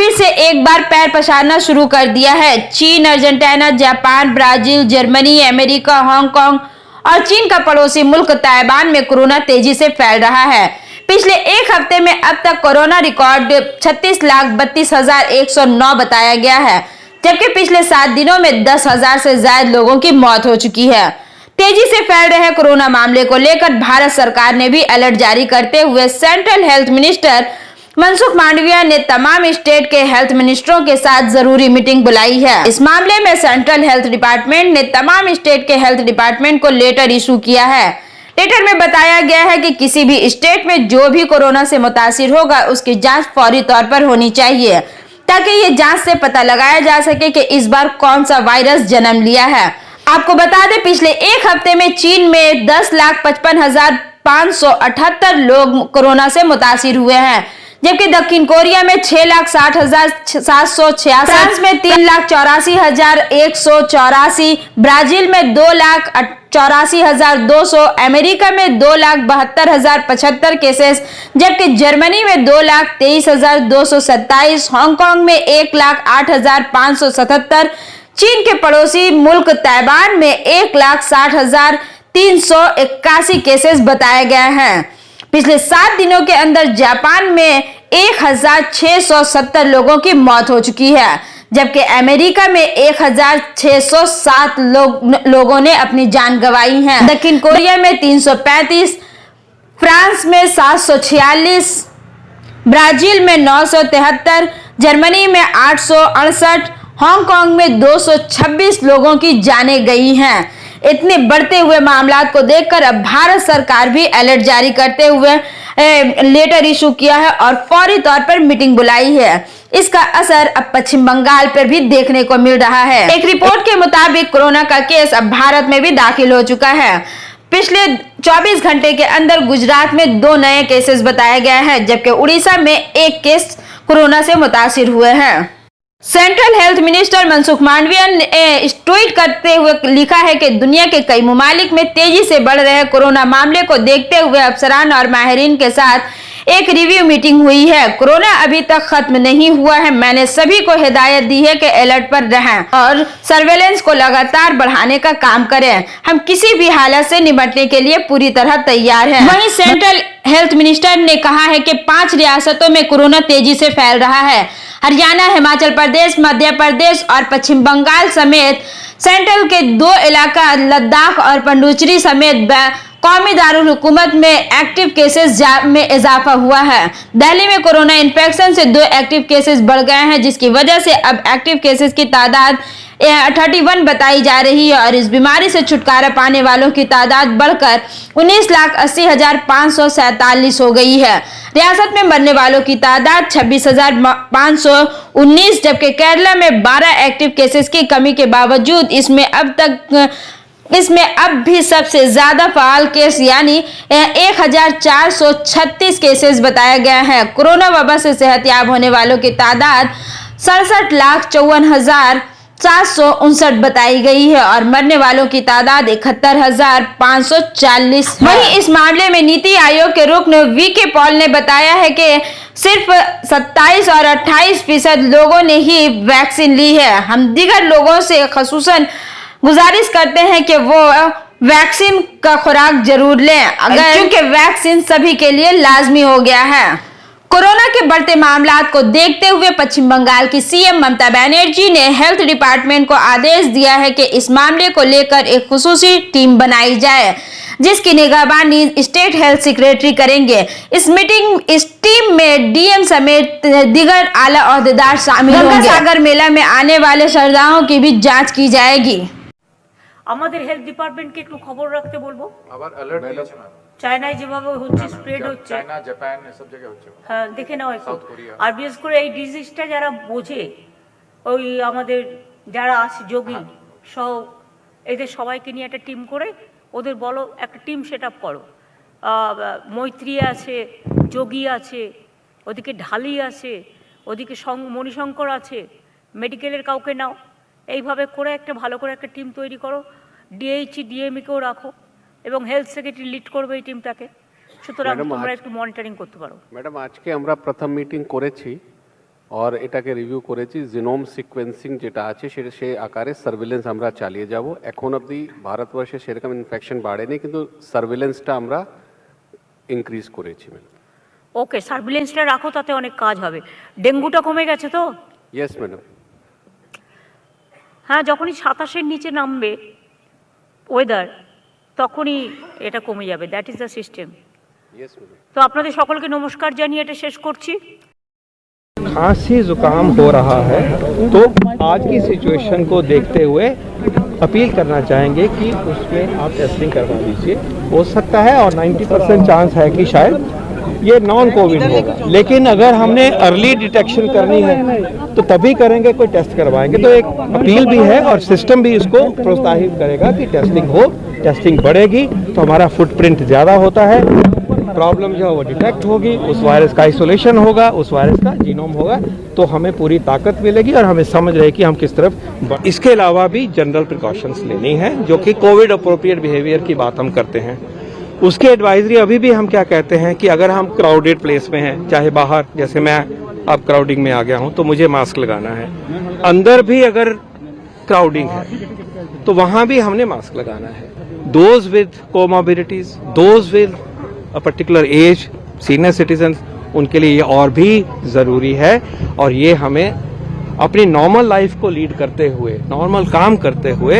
फिर से एक बार पैर पसारना शुरू कर दिया है। चीन, Argentina, Japan, Brazil, Germany, America, Hong Kong और चीन का पड़ोसी मुल्क ताइवान में कोरोना तेजी से फैल रहा है। पिछले एक हफ्ते में अब तक कोरोना रिकॉर्ड 36,32,109 बताया गया है, जबकि पिछले 7 दिनों में 10,000 से ज्यादा लोगों की मौत हो चुकी है। तेजी से फैल रहे कोरोना मामले को लेकर भारत सरकार ने भी अलर्ट जारी करते हुए central health minister Mansukh Mandaviya ने तमाम स्टेट के हेल्थ मिनिस्टरों के साथ जरूरी मीटिंग बुलाई है। इस मामले में सेंट्रल हेल्थ डिपार्टमेंट ने तमाम स्टेट के हेल्थ डिपार्टमेंट को लेटर इशू किया है। लेटर में बताया गया है कि किसी भी स्टेट में जो भी कोरोना से मुतासिर होगा उसकी जांच फौरी तौर पर होनी चाहिए, ताकि ये जांच से पता लगाया जा सके कि इस बार कौन सा वायरस जन्म लिया है। आपको बता दें, पिछले एक हफ्ते में चीन में 10,55,578 लोग कोरोना से मुतासिर हुए हैं, जबकि दक्षिण कोरिया में 6,60,766, फ्रांस में 3,84,184, ब्राजील में 2,84,200, अमेरिका में 2,72,075 केसेस, जबकि जर्मनी में 2,23,227, हांगकांग में 1,08,577, चीन के पड़ोसी मुल्क ताइवान में 1,60,381 केसेस बताए गए हैं। पिछले 7 दिनों के अंदर जापान में 1,670 लोगों की मौत हो चुकी है, जबकि अमेरिका में 1,607 लोगों ने अपनी जान गंवाई है। दक्षिण कोरिया में 335, फ्रांस में 746, ब्राजील में 973, जर्मनी में 868, हांगकांग में 226 लोगों की जानें गई हैं। इतने बढ़ते हुए मामलात को देखकर अब भारत सरकार भी अलर्ट जारी करते हुए लेटर इशू किया है और फौरी तौर पर मीटिंग बुलाई है। इसका असर अब पश्चिम बंगाल पर भी देखने को मिल रहा है। एक रिपोर्ट के मुताबिक कोरोना का केस अब भारत में भी दाखिल हो चुका है। पिछले 24 घंटे के अंदर गुजरात में 2 नए केसेस बताए गए हैं, जबकि उड़ीसा में 1 केस कोरोना से मुतासिर हुए हैं। Central health minister Mansukh Mandaviya ने ट्वीट करते हुए लिखा है कि दुनिया के कई ममालिक में तेजी से बढ़ रहे कोरोना मामले को देखते हुए अफसरान और माहिरीन के साथ एक रिव्यू मीटिंग हुई है। कोरोना अभी तक खत्म नहीं हुआ है। मैंने सभी को हिदायत दी है कि अलर्ट पर रहें और सर्वेलेंस को लगातार बढ़ाने का काम करें। हम किसी भी हालत से निपटने के लिए पूरी तरह तैयार हैं। वहीं सेंट्रल हेल्थ मिनिस्टर ने कहा है कि 5 रियासतों में कोरोना तेजी से फैल रहा है। हरियाणा, हिमाचल प्रदेश, मध्य प्रदेश और पश्चिम बंगाल समेत सेंट्रल के 2 इलाका लद्दाख और पुडुचेरी समेत कौमी दारुल हुकूमत में एक्टिव केसेस में इजाफा हुआ है। दिल्ली में कोरोना इन्फेक्शन से 2 एक्टिव केसेस बढ़ गए हैं, जिसकी वजह से अब एक्टिव केसेस की तादाद 31 बताई जा रही है और इस बीमारी से छुटकारा पाने वालों की तादाद बढ़कर 19,80,547 हो गई है। रियासत में मरने वालों की तादाद 26,519, जबकि केरला में 12 एक्टिव केसेस की कमी के बावजूद इसमें अब भी सबसे ज्यादा फाल केस यानी 1,436 केसेस बताया गया है। कोरोना वबा से सेहतयाब होने वालों की तादाद 67,54,759 बताई गई है और मरने वालों की तादाद 71,540 है। वहीं इस मामले में नीति आयोग के रुकन वीके पॉल ने बताया है कि सिर्फ 27 और 28% लोगों ने ही वैक्सीन ली है। हम दीगर लोगों से खसूसन गुजारिश करते हैं कि वो वैक्सीन का खुराक जरूर लें, क्योंकि वैक्सीन सभी के लिए लाजमी हो गया है। कोरोना के बढ़ते मामलात को देखते हुए पश्चिम बंगाल की सीएम ममता बनर्जी ने हेल्थ डिपार्टमेंट को आदेश दिया है कि इस मामले को लेकर एक खुसूसी टीम बनाई जाए, जिसकी निगरानी स्टेट हेल्थ सेक्रेटरी करेंगे। इस टीम में डीएम समेत दीगर आला ओहदेदार शामिल होंगे। गंगा सागर मेला में आने वाले श्रद्धालुओं की भी जांच की जाएगी। আমাদের হেলথ ডিপার্টমেন্টকে একটু খবর রাখতে বলবো। আবার অ্যালার্ট দিয়েছে ম্যাম। চায়নায় যেভাবে হচ্ছে স্প্রেড হচ্ছে, চায়না, জাপান এসব জায়গায় হচ্ছে। হ্যাঁ, দেখে নাও একটু। South Korea. আর বিশেষ করে এই ডিজিজটা যারা বোঝে, ওই আমাদের যারা আছে যোগী সহ এদের সবাইকে নিয়ে একটা টিম করে ওদের বলো একটা টিম সেট আপ করো। মৈত্রী আছে, যোগী আছে, ওদিকে ঢালি আছে, ওদিকে মণিশঙ্কর আছে, মেডিকেলের কাউকে নাও। এইভাবে করে একটা ভালো করে একটা টিম তৈরি করো। ডিএমইকেও রাখো এবং হেলথ সেক্রেটারি লিড করবে এই টিমটাকে। সুতরাং তোমরা একটু মনিটরিং করতে পারো। ম্যাডাম, আজকে আমরা প্রথম মিটিং করেছি, और এটাকে রিভিউ করেছি জিনোম সিকোয়েন্সিং যেটা আছে সেটা সেই আকারে সার্ভিলেন্স আমরা চালিয়ে যাব এখন অবধি ভারতবর্ষে সেরকম ইনফেকশন বাড়েনি কিন্তু সার্ভিলেন্সটা আমরা ইনক্রিজ করেছি ম্যাডাম ওকে, সার্ভিলেন্সটা রাখো, তাতে অনেক কাজ হবে। ডেঙ্গুটা কমে গেছে তো? ইয়েস ম্যাডাম হ্যাঁ, যখনই 27-এর নিচে নামবে ওয়েদার তখনই এটা কমে যাবে। That is the system. Yes madam তো আপনাদের সকলকে নমস্কার জানিয়ে এটা শেষ করছি। खांसी जुकाम हो रहा है तो आज की सिचुएशन को देखते हुए अपील करना चाहेंगे कि उसमें आप टेस्टिंग करवा लीजिए। हो सकता है और 90% चांस है कि शायद ये नॉन कोविड होगा, लेकिन अगर हमने अर्ली डिटेक्शन करनी है तो तभी करेंगे, कोई टेस्ट करवाएंगे। तो एक अपील भी है और सिस्टम भी इसको प्रोत्साहित करेगा कि टेस्टिंग हो, टेस्टिंग बढ़ेगी तो हमारा फुटप्रिंट ज़्यादा होता है, प्रॉब्लम जो है वो डिटेक्ट होगी, उस वायरस का आइसोलेशन होगा, उस वायरस का जीनोम होगा, तो हमें पूरी ताकत मिलेगी और हमें समझ रहे कि हम किस तरफ। इसके अलावा भी जनरल प्रिकॉशंस लेनी है जो कि कोविड अप्रोप्रिएट बिहेवियर की बात हम करते हैं। उसकी एडवाइजरी अभी भी हम क्या कहते हैं कि अगर हम क्राउडेड प्लेस में हैं, चाहे बाहर, जैसे मैं अब क्राउडिंग में आ गया हूं तो मुझे मास्क लगाना है, अंदर भी अगर क्राउडिंग है तो वहां भी हमने मास्क लगाना है। Those with comorbidities, those with a particular age, senior citizen, उनके लिए ये और भी ज़रूरी है। और ये हमें अपनी नॉर्मल लाइफ को लीड करते हुए, नॉर्मल काम करते हुए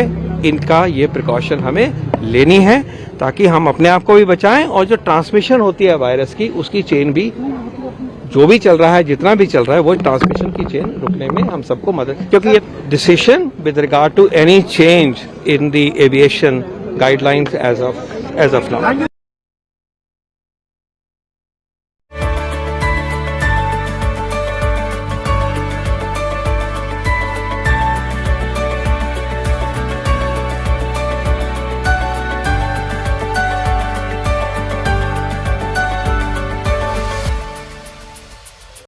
इनका ये प्रिकॉशन हमें लेनी है ताकि हम अपने आप को भी बचाएं और जो ट्रांसमिशन होती है वायरस की उसकी चेन भी, जो भी चल रहा है, जितना भी चल रहा है, वो ट्रांसमिशन की चेन रुकने में हम सबको मदद, क्योंकि ये decision with regard to any change in the aviation guidelines as of now.